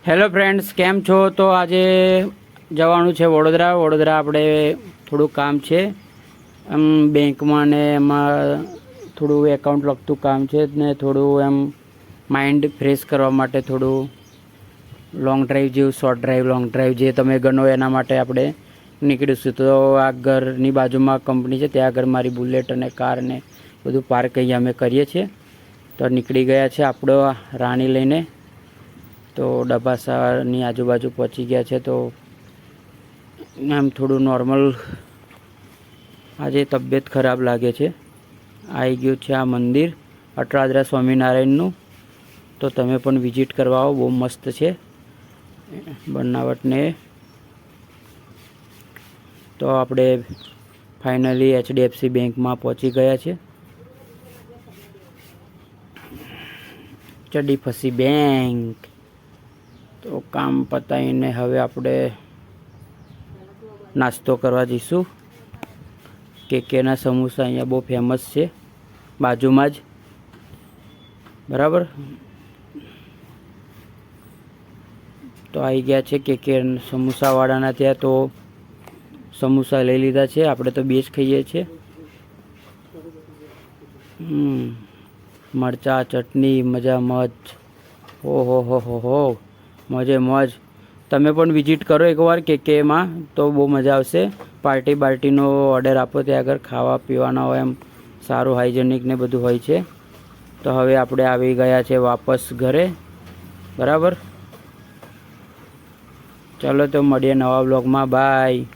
Hello friends, કેમ છો? તો આજે જવાનું છે વડોદરા. આપણે થોડું કામ છે એમ બેંકમાં, ને એમાં થોડું એકાઉન્ટ લગતું કામ છે ને થોડું એમ માઇન્ડ ફ્રેશ કરવા માટે થોડું લોંગ ડ્રાઈવ જેવું, શોર્ટ ડ્રાઈવ, લોંગ ડ્રાઈવ જે તમે ગણો એના માટે આપણે નીકળીશું. તો આ ઘરની બાજુમાં કંપની છે, ત્યાં આગળ મારી બુલેટ અને કાર ને બધું પાર્ક અહીંયા અમે કરીએ છીએ. તો નીકળી ગયા છે આપણો રાણી લઈને. તો ડબ્બાસાની આજુબાજુ પહોંચી ગયા છે. તો એમ થોડું નોર્મલ આજે તબિયત ખરાબ લાગે છે. આવી ગયું છે આ મંદિર અટલાદરા સ્વામિનારાયણનું. તો તમે પણ વિઝિટ કરવા આવો, બહુ મસ્ત છે બનાવટને. તો આપણે ફાઇનલી એચડીએફસી બેંકમાં પહોંચી ગયા છે. HDFC bank. તો કામ પતાવીને હવે આપણે નાસ્તો કરવા જઈશું. કેકેના સમોસા અહીંયા બહુ ફેમસ છે, બાજુમાં જ. બરાબર. તો આવી ગયા છે કેકે સમોસાવાળાના ત્યાં. તો સમોસા લઈ લીધા છે. આપણે તો બે જ ખાઈએ છીએ. મરચા ચટણી મજા મોજ. હો મજે મોજ. તમે પણ વિઝિટ કરો એકવાર કેકેમાં, તો બહુ મજા આવશે. પાર્ટીનો ઓર્ડર આપો, ત્યાં આગળ ખાવા પીવાના હોય, એમ સારું હાઇજેનિક ને બધું હોય છે. તો હવે આપણે આવી ગયા છે વાપસ ઘરે. બરાબર. ચલો તો મળીએ નવા બ્લોગમાં. બાય.